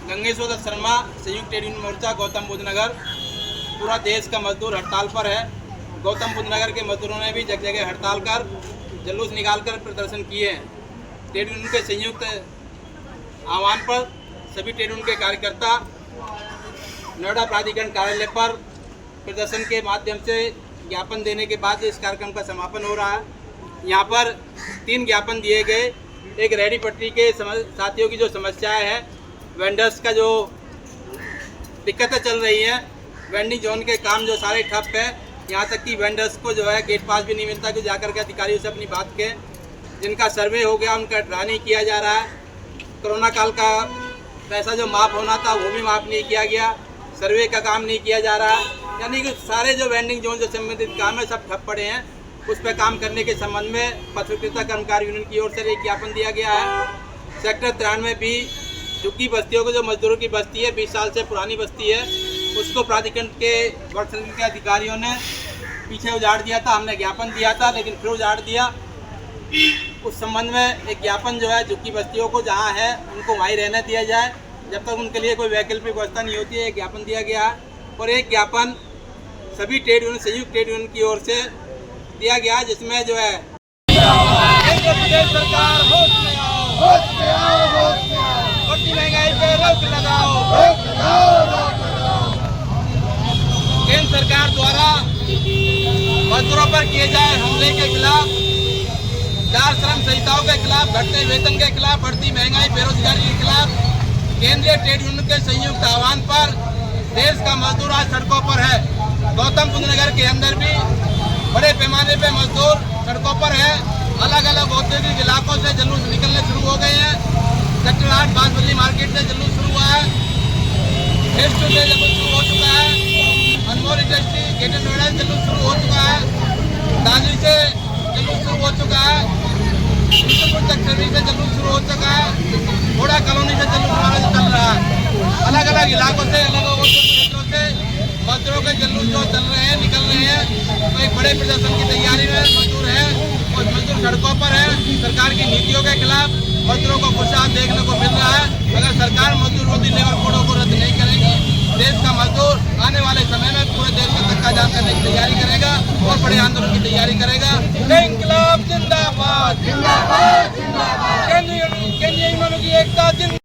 गंगेश्वर दत्त शर्मा, संयुक्त trade union मोर्चा गौतम बुद्ध नगर। पूरा देश का मजदूर हड़ताल पर है। गौतम बुद्ध नगर के मजदूरों ने भी जगह जगह हड़ताल कर जुलूस निकालकर प्रदर्शन किए हैं। ट्रेड यूनियन के संयुक्त आह्वान पर सभी ट्रेड यूनियन के कार्यकर्ता नोएडा प्राधिकरण कार्यालय पर प्रदर्शन के माध्यम से ज्ञापन देने के बाद इस कार्यक्रम का समापन हो रहा है। यहाँ पर 3 ज्ञापन दिए गए। एक रेहड़ी पटरी के साथियों की जो समस्याएं हैं, वेंडर्स का जो दिक्कतें चल रही हैं, वेंडिंग जोन के काम जो सारे ठप है, यहाँ तक कि वेंडर्स को जो है गेट पास भी नहीं मिलता कि जाकर के अधिकारियों से अपनी बात के। जिनका सर्वे हो गया उनका ड्रा नहीं किया जा रहा है। कोरोना काल का पैसा जो माफ़ होना था वो भी माफ़ नहीं किया गया। सर्वे का काम नहीं किया जा रहा है। यानी कि सारे जो वेंडिंग जोन से संबंधित काम है सब ठप पड़े हैं। उस पर काम करने के संबंध में पथ विक्रेता कर्मकारी यूनियन की ओर से एक ज्ञापन दिया गया है। सेक्टर 93 भी झुग्गी बस्तियों को जो मजदूरों की बस्ती है, 20 साल से पुरानी बस्ती है, उसको प्राधिकरण के वर्ग समिति के अधिकारियों ने पीछे उजाड़ दिया था। हमने ज्ञापन दिया था लेकिन फिर उजाड़ दिया। उस संबंध में एक ज्ञापन जो है झुग्गी बस्तियों को जहाँ है उनको वहीं रहने दिया जाए जब तक उनके लिए कोई वैकल्पिक व्यवस्था नहीं होती है। एक ज्ञापन दिया गया है। और एक ज्ञापन सभी ट्रेड यूनियन, संयुक्त ट्रेड यूनियन की ओर से दिया गया, जिसमें जो है सरकार बढ़ती महंगाई पे रोक लगाओ। केंद्र सरकार द्वारा मजदूरों पर किए जाए हमले के खिलाफ, 4 श्रम संहिताओं के खिलाफ, घटते वेतन के खिलाफ, बढ़ती महंगाई, बेरोजगारी के खिलाफ केंद्रीय ट्रेड यूनियन के संयुक्त आह्वान पर देश का मजदूर आज सड़कों पर है। गौतम बुद्ध नगर के अंदर भी बड़े पैमाने पे मजदूर सड़कों पर है। अलग अलग औद्योगिक इलाकों से जुलूस निकलने शुरू हो गए हैं। सेक्टर 8 बांसबली मार्केट से जुलूस शुरू हुआ है। फेस 2 से जुलूस शुरू हो चुका है। अनमोल इंडस्ट्री, ग्रेटर नोएडा से जुलूस शुरू हो चुका है। दादरी से जुलूस शुरू हो चुका है। सेक्टर से जुलूस शुरू हो चुका है। घोड़ा कॉलोनी से जुलूस चल रहा है। अलग अलग इलाकों से, अलग अलग क्षेत्रों से मजदूरों के जुलूस जो चल रहे हैं, निकल रहे हैं। तो एक बड़े प्रदर्शन की तैयारी में मजदूर है और मजदूर सड़कों पर है। सरकार की नीतियों के खिलाफ मजदूरों को खुशहाल देखने को मिल रहा है। अगर सरकार मजदूर विरोधी लेबर कोडों को रद्द नहीं करेगी, देश का मजदूर आने वाले समय में पूरे देश में धक्का जाम करने की तैयारी करेगा और बड़े आंदोलन की तैयारी करेगा। इंकलाब जिंदाबाद, केंद्रीय यूनियन की एकता जिंदाबाद।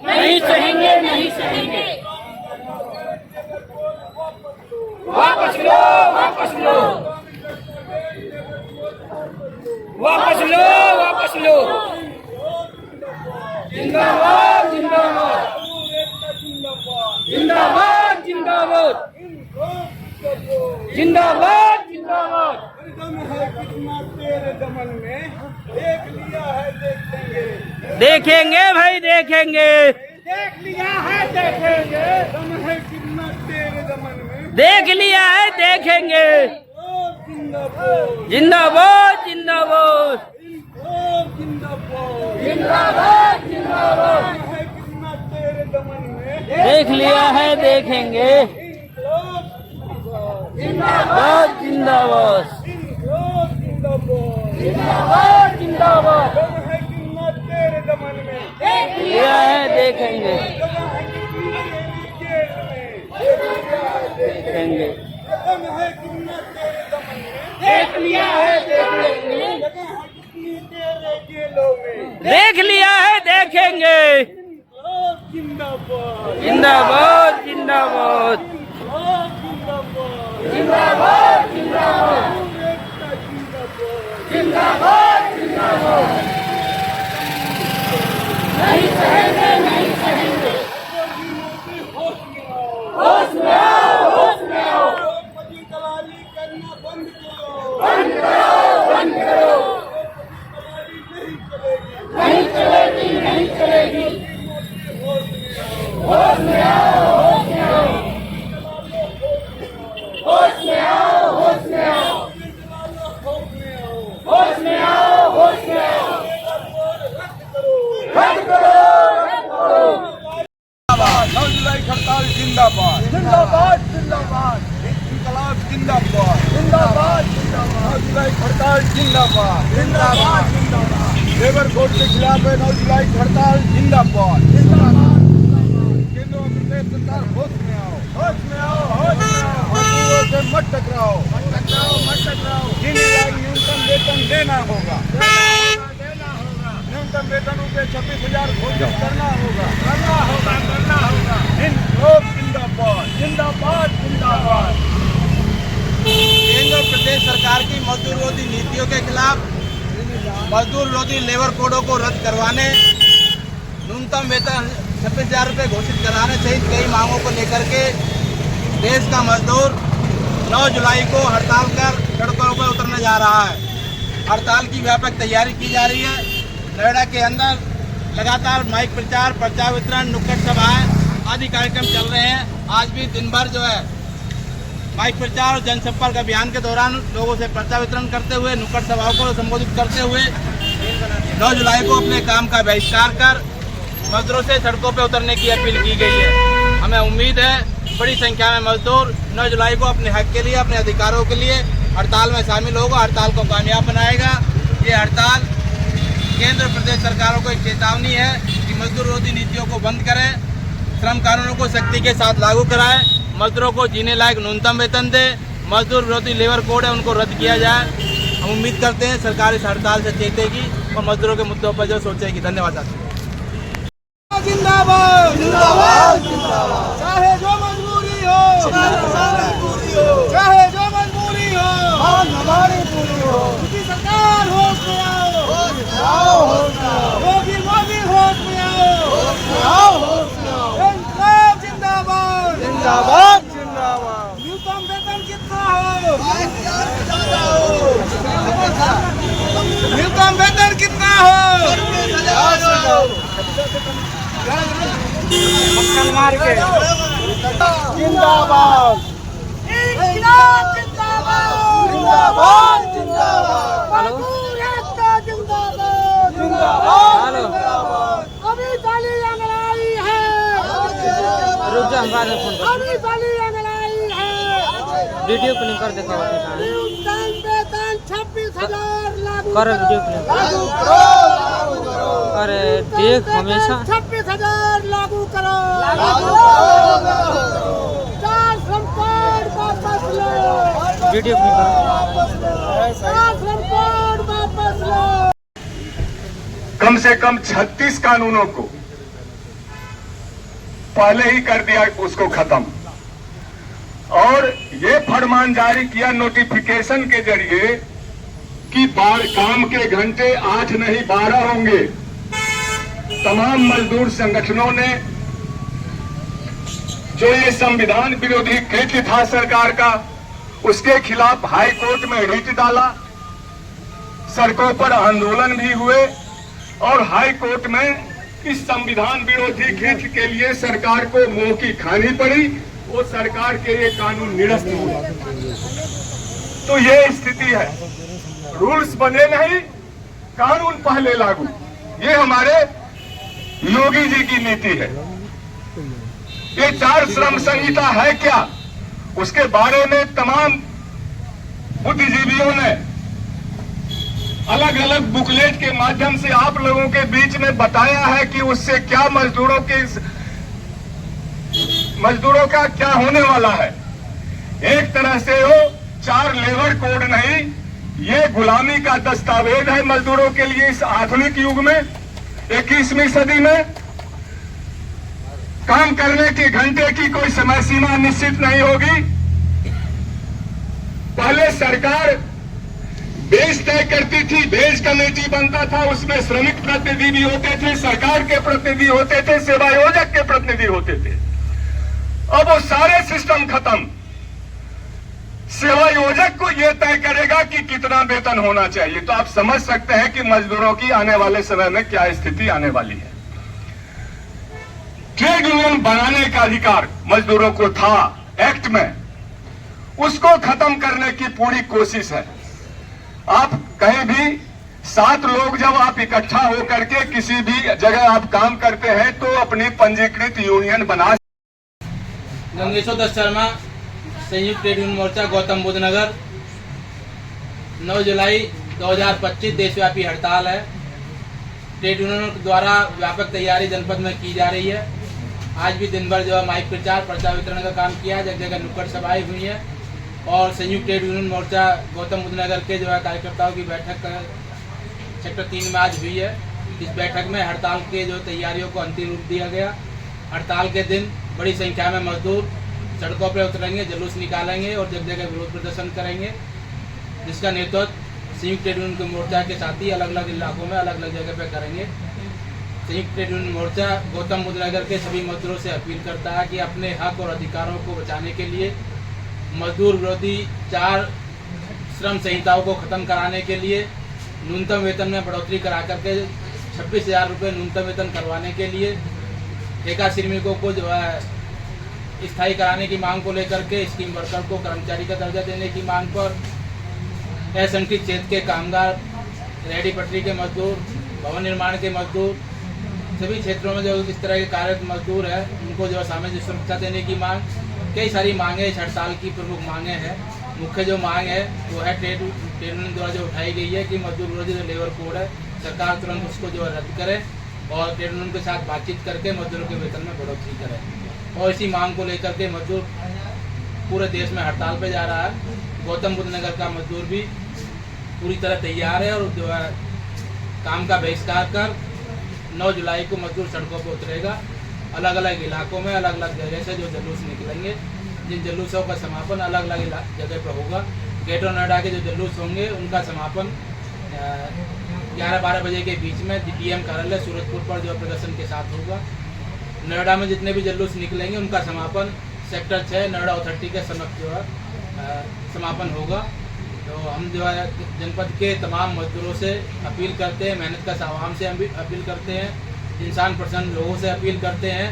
नहीं सहेंगे, नहीं सहेंगे। वापस लो, वापस लो, वापस लो, वापस लो। जिंदाबाद, जिंदाबाद, जिंदाबाद, जिंदाबाद, जिंदाबाद, जिंदाबाद। दम है कितना तेरे दमन में, देख लिया है देखेंगे, देखेंगे भाई देखेंगे, देख लिया है देखेंगे। दम है कितना तेरे दमन में, देख लिया है देखेंगे। ओ जिंदाबाद, जिंदाबाद, जिंदाबाद, ओ जिंदाबाद, जिंदाबाद, जिंदाबाद। दम है कितना तेरे दमन में, देख लिया है देखेंगे। जिंदाबाद, जिंदाबाद, जिंदाबाद, जिंदाबाद, जिंदाबाद, जिंदाबाद। दम है कितना तेरे दमन में, देख लिया है देखेंगे, दम है कितनी तेरी जेल में, देखेंगे। दम है कितना तेरे दमन में, देख लिया है देखेंगे, दम है कितनी तेरे जेलों में। देख लिया है देखेंगे। ओ जिंदाबाद, जिंदाबाद, जिंदाबाद, ओ जिंदाबाद, जिंदाबाद, जिंदाबाद, जिंदाबाद, जिंदाबाद। नहीं सहेंगे, नहीं सहेंगे। होश में आओ, होश में आओ। पति दलाली करना बंद करो, बंद करो, बंद करो। नहीं चलेगी, नहीं चलेगी, नहीं चलेगी। होश में आओ, होश में आओ। होश में आओ, होश में आओ। होश में आओ, होश में आओ। रद्द करो, रद्द करो। हड़ताल जिंदाबाद, जिंदाबाद, जिंदाबाद, इंकलाब जिंदाबाद, जिंदाबाद, जिंदाबाद, हड़ताल जिंदाबाद, जिंदाबाद, जिंदाबाद। लेबर कोड के खिलाफ 9 जुलाई की हड़ताल जिंदाबाद। केंद्र और प्रदेश सरकार होश में आओ, होश में आओ, होश में आओ। मजदूरों से मत टकराओ, मत टकराओ, मत टकराओ। न्यूनतम वेतन देना होगा, न्यूनतम वेतन रुपये 26,000 घोषित करना होगा, करना होगा, करना होगा। जिंदाबाद, जिंदाबाद, जिंदाबाद। केंद्र और प्रदेश सरकार की मजदूर विरोधी नीतियों के खिलाफ मजदूर विरोधी लेबर कोडों को रद्द करवाने, न्यूनतम वेतन 26,000 रुपये घोषित कराने सहित कई मांगों को लेकर के देश का मजदूर 9 जुलाई को हड़ताल कर सड़कों पर उतरने जा रहा है। हड़ताल की व्यापक तैयारी की जा रही है। नोएडा के अंदर लगातार माइक प्रचार, पर्चा वितरण, नुक्कड़ सभाएं आदि कार्यक्रम चल रहे हैं। आज भी दिन भर जो है माइक प्रचार और जनसंपर्क अभियान के दौरान लोगों से पर्चा वितरण करते हुए, नुक्कड़ सभाओं को संबोधित करते हुए 9 जुलाई को अपने काम का बहिष्कार कर मजदूरों से सड़कों पर उतरने की अपील की गई है। हमें उम्मीद है बड़ी संख्या में मजदूर 9 जुलाई को अपने हक के लिए, अपने अधिकारों के लिए हड़ताल में शामिल होगा, हड़ताल को कामयाब बनाएगा। ये हड़ताल केंद्र प्रदेश सरकारों को एक चेतावनी है कि मजदूर विरोधी नीतियों को बंद करें, श्रम कानूनों को सख्ती के साथ लागू कराएं, मजदूरों को जीने लायक न्यूनतम वेतन दे, मजदूर विरोधी लेबर कोड है उनको रद्द किया जाए। हम उम्मीद करते हैं सरकार इस हड़ताल से चेतेगी और मजदूरों के मुद्दों पर जो सोचेगी। धन्यवाद साथियों। जिंदाबाद, जिंदाबाद, जिंदाबाद। चाहे जो मजबूरी हो, चाहे जो मजबूरी हो, हमारी पूरी हो। मोदी सरकार होश में आओ, होश में आओ, होश में आओ। योगी मोदी होश में आओ, होश में आओ, होश में आओ। इंकलाब जिंदाबाद, जिंदाबाद, जिंदाबाद। न्यूनतम वेतन कितना हो? न्यूनतम वेतन कितना हो? मक्खन मार के जिंदाबाद, इंकलाब जिंदाबाद, जिंदाबाद, जिंदाबाद। मजदूर एकता जिंदाबाद, जिंदाबाद, जिंदाबाद। अभी ताली अंगड़ाई है, रुक जा, हम बाद में फोन अभी ताली अंगड़ाई है। वीडियो प्ले कर देखो। न्यूनतम वेतन 26,000 लागू कर वीडियो प्ले। लागू करो, अरे देख हमेशा 26,000 लागू करो, लागू करो। 4 श्रम कोड वापस लो, वीडियो प्ले करो। 4 श्रम कोड वापस लो। कम से कम 36 कानूनों को पहले ही कर दिया उसको खत्म, और ये फरमान जारी किया नोटिफिकेशन के जरिए कि काम के घंटे 8 नहीं 12 होंगे। तमाम मजदूर संगठनों ने जो ये संविधान विरोधी कृत्य था सरकार का, उसके खिलाफ हाई कोर्ट में रिट डाला, सड़कों पर आंदोलन भी हुए और हाई कोर्ट में इस संविधान विरोधी कृत्य के लिए सरकार को मुंह की खानी पड़ी। वो सरकार के ये कानून निरस्त हुए। तो ये स्थिति है, रूल्स बने नहीं, कानून पहले लागू। ये हमारे योगी जी की नीति है। ये 4 श्रम संहिता है क्या, उसके बारे में तमाम बुद्धिजीवियों ने अलग अलग बुकलेट के माध्यम से आप लोगों के बीच में बताया है कि उससे क्या मजदूरों का क्या होने वाला है। एक तरह से वो 4 लेबर कोड नहीं, ये गुलामी का दस्तावेज है मजदूरों के लिए इस आधुनिक युग में, 21वीं सदी में। काम करने के घंटे की कोई समय सीमा निश्चित नहीं होगी। पहले सरकार बेच तय करती थी, बेच कमेटी बनता था, उसमें श्रमिक प्रतिनिधि भी होते थे, सरकार के प्रतिनिधि होते थे, सेवायोजक के प्रतिनिधि होते थे। अब वो सारे सिस्टम खत्म। सेवायोजक को यह तय करेगा कि कितना वेतन होना चाहिए। तो आप समझ सकते हैं कि मजदूरों की आने वाले समय में क्या स्थिति आने वाली है। ट्रेड यूनियन बनाने का अधिकार मजदूरों को था एक्ट में, उसको खत्म करने की पूरी कोशिश है। आप कहीं भी 7 लोग जब आप इकट्ठा होकर के किसी भी जगह आप काम करते हैं तो अपनी पंजीकृत यूनियन बना। गंगेश्वर दत्त शर्मा, संयुक्त ट्रेड यूनियन मोर्चा, गौतम बुद्ध नगर। 9 जुलाई 2025 देशव्यापी हड़ताल है। ट्रेड यूनियनों द्वारा व्यापक तैयारी जनपद में की जा रही है। आज भी दिन भर जो है माइक प्रचार पर्चा वितरण का काम किया, जगह जगह नुक्कड़ सभाएं हुई है और संयुक्त ट्रेड यूनियन मोर्चा गौतम बुद्ध नगर के जो है कार्यकर्ताओं की बैठक सेक्टर 3 में आज हुई है। इस बैठक में हड़ताल के जो तैयारियों को अंतिम रूप दिया गया। हड़ताल के दिन बड़ी संख्या में मजदूर सड़कों पर उतरेंगे, जुलूस निकालेंगे और जगह जगह विरोध प्रदर्शन करेंगे, जिसका नेतृत्व संयुक्त ट्रेड यूनियन के मोर्चा के साथ ही अलग अलग इलाकों में अलग अलग जगह पे करेंगे। संयुक्त ट्रेड यूनियन मोर्चा गौतम बुद्ध नगर के सभी मजदूरों से अपील करता है कि अपने हक और अधिकारों को बचाने के लिए मजदूर विरोधी 4 श्रम संहिताओं को खत्म कराने के लिए न्यूनतम वेतन में बढ़ोतरी करा करके 26,000 रुपये न्यूनतम वेतन करवाने के लिए ठेका श्रमिकों को जो है स्थायी कराने की मांग को लेकर के स्कीम वर्कर को कर्मचारी का दर्जा देने की मांग पर असंगठित क्षेत्र के कामगार, रेहड़ी पटरी के मजदूर, भवन निर्माण के मजदूर, सभी क्षेत्रों में जो इस तरह के कार्यरत मजदूर है उनको जो है सामाजिक सुरक्षा देने की मांग, कई सारी मांगे इस हड़ताल की प्रमुख मांगे हैं। मुख्य जो मांग है वो है ट्रेड यूनियन द्वारा जो उठाई गई है कि मजदूर विरोधी जो लेबर कोड है सरकार तुरंत उसको जो है रद्द करे और ट्रेड यूनियन के साथ बातचीत करके मजदूरों के वेतन में बढ़ोतरी करे। और इसी मांग को लेकर के मजदूर पूरे देश में हड़ताल पे जा रहा है। गौतम बुद्ध नगर का मजदूर भी पूरी तरह तैयार है और जो है काम का बहिष्कार कर 9 जुलाई को मजदूर सड़कों पर उतरेगा। अलग अलग इलाकों में अलग अलग जगह से जो जुलूस निकलेंगे, जिन जुलूसों का समापन अलग अलग जगह पर होगा। ग्रेटर नोएडा के जो जुलूस होंगे उनका समापन 11-12 बजे के बीच में डीएम कार्यालय सूरजपुर पर जो प्रदर्शन के साथ होगा। नोएडा में जितने भी जुलूस निकलेंगे उनका समापन सेक्टर 6 नोएडा अथॉरिटी के समक्ष जो है समापन होगा। तो हम जो है जनपद के तमाम मजदूरों से अपील करते हैं, मेहनत का आवाम से अपील करते हैं, इंसान पसंद लोगों से अपील करते हैं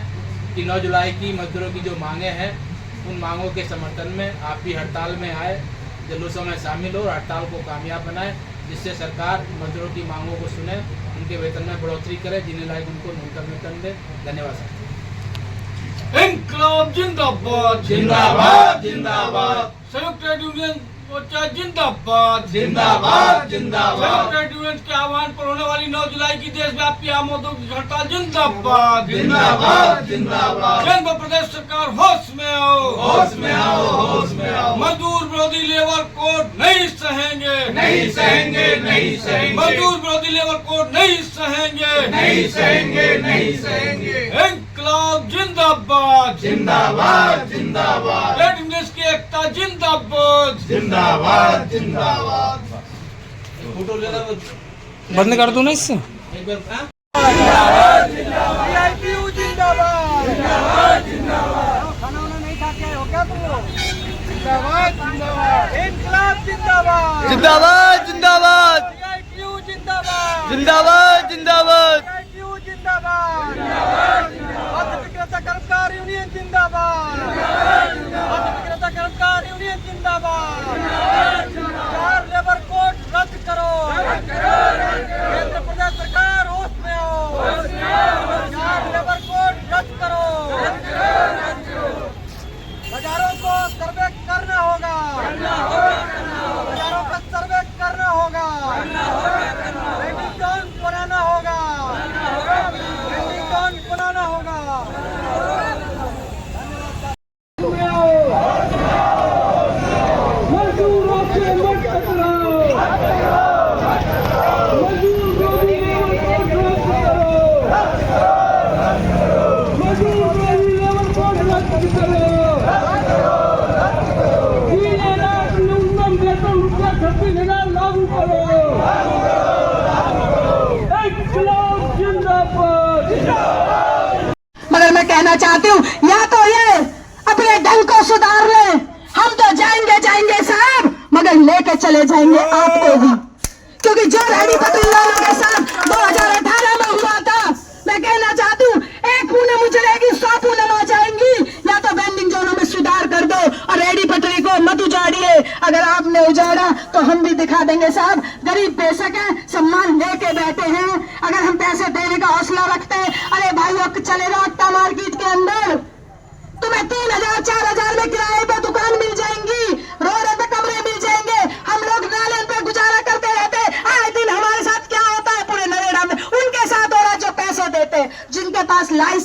कि 9 जुलाई की मजदूरों की जो मांगे हैं उन मांगों के समर्थन में आप भी हड़ताल में आए, जुलूसों में शामिल हो और हड़ताल को कामयाब बनाए, जिससे सरकार मजदूरों की मांगों को सुने, उनके वेतन में बढ़ोतरी करे, जिन्हें लायक उनको न्यूनतम वेतन दे। धन्यवाद सर। इंकलाब जिंदाबाद जिंदाबाद जिंदाबाद संयुक्त ट्रेड यूनियन मोर्चा जिंदाबाद जिंदाबाद जिंदाबाद संयुक्त ट्रेड यूनियन के आह्वान पर होने वाली 9 जुलाई की देशव्यापी आम औद्योगिक हड़ताल जिंदाबाद जिंदाबाद जिंदाबाद केंद्र प्रदेश सरकार होश में आओ, होश में आओ, होश में आओ। मजदूर विरोधी लेबर कोड नहीं सहेंगे, नहीं सहेंगे, नहीं सहेंगे, मजदूर विरोधी लेबर कोड नहीं सहेंगे, नहीं सहेंगे, नहीं सहेंगे। इंकलाब जिंदाबाद जिंदाबाद जिंदाबाद ट्रेड यूनियन की एकता जिंदाबाद जिंदाबाद जिंदाबाद। फोटो लेना बंद कर दो ना इससे। एक बार हाँ? CITU जिंदाबाद जिंदाबाद जिंदाबाद खाना वाना नहीं खा के हो क्या तुम लोग? जिंदाबाद जिंदाबाद इंकलाब जिंदाबाद जिंदाबाद जिंदाबाद CITU जिंदाबाद जिंदाबाद जिंदाबाद CITU जिंदाबाद मध्य विक्रेता कर्मकार यूनियन जिंदाबाद मध्य विक्रेता कर्मकार यूनियन जिंदाबाद 4 लेबर कोड रद्द करो, केंद्र प्रदेश सरकार होश में आओ, 4 लेबर कोड रद्द करो, बाजारों को सर्वे करना होगा, बाजारों का सर्वे करना होगा, वेंडिंग जोन बनाना होगा, वेंडिंग जोन बनाना होगा। मजदूरों से मत टकराओ, मजदूर विरोधी लेबर कोड रद्द करो, मजदूर विरोधी लेबर कोड रद्द करो, न्यूनतम वेतन ₹36,000 लागू करो, इंकलाब जिंदाबाद। मगर मैं कहना चाहती हूँ या तो ये अपने ढंग को सुधार ले, हम तो जाएंगे जाएंगे साहब, मगर लेके चले जाएंगे आपको भी, क्योंकि जो रेहड़ी पटरी वालों के साथ 2018 में हुआ था, मैं कहना चाहती हूँ 1 पूनम उजड़ेगी 100 पूनम आ जाएंगी। या तो वेंडिंग जोनों में सुधार कर दो और रेहड़ी पटरी को मत उजाड़िए। अगर आपने उजाड़ा तो हम भी दिखा देंगे साहब, गरीब बेशक है, सम्मान लेके बैठे हैं, अगर हम पैसे देने का हौसला रखते हैं, अरे भाइयों चलेगा अट्टा मार्केट के अंदर तुम्हें 3,000-4,000 में किराए पे दुकान मिल जाएंगी, रोड पे कमरे मिल जाएंगे। हम लोग नाले पे गुजारा करते रहते, आए दिन हमारे साथ क्या होता है पूरे नरेगा में, उनके साथ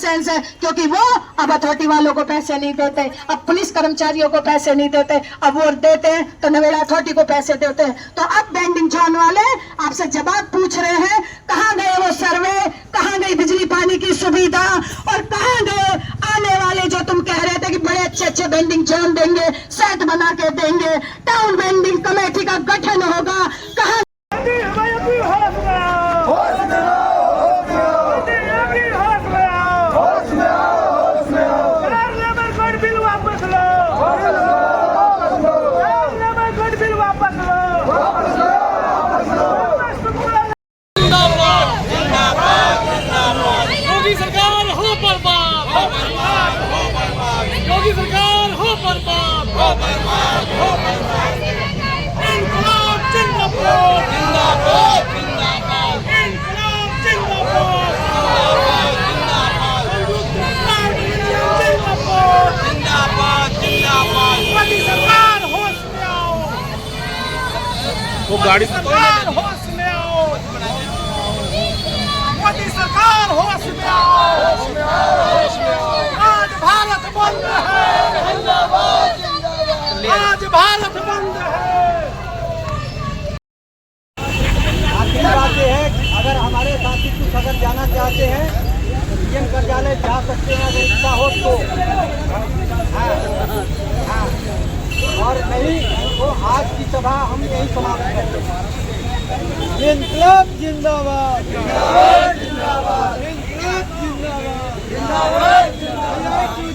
सेंस है, क्योंकि वो अब अथॉरिटी वालों को पैसे नहीं देते, अब पुलिस कर्मचारियों को पैसे नहीं देते, अब वोट देते हैं तो नवेड़ा अथॉरिटी को पैसे देते हैं। तो अब बेंडिंग जोन वाले आपसे जवाब पूछ रहे हैं, कहाँ गए वो सर्वे, कहाँ गई बिजली पानी की सुविधा, और कहाँ गए आने वाले जो तुम कह रहे थे कि बड़े अच्छे अच्छे बेंडिंग जोन देंगे, सेट बना के देंगे, टाउन बेंडिंग कमेटी का गठन होगा, कहाँ योगी सरकार हो बर्बाद, योगी सरकार हो बर्बाद, इंकलाब जिंदाबाद, इंकलाब जिंदाबाद, मोदी सरकार होश में आओ, वो गाड़ी सरकार होश में आओ, मोदी सरकार होश में आओ, आज भारत बंद है, आज भारत बंद है। आखिरी बात यह है, अगर हमारे साथी कुछ अगर जाना चाहते हैं डीएम कार्यालय जा सकते हैं, अगर इच्छा हो तो, और नहीं तो आज की सभा हम यही समाप्त करते हैं। इंकलाब जिंदाबाद, इंकलाब जिंदाबाद, इंकलाब जिंदाबाद, जिंदाबाद।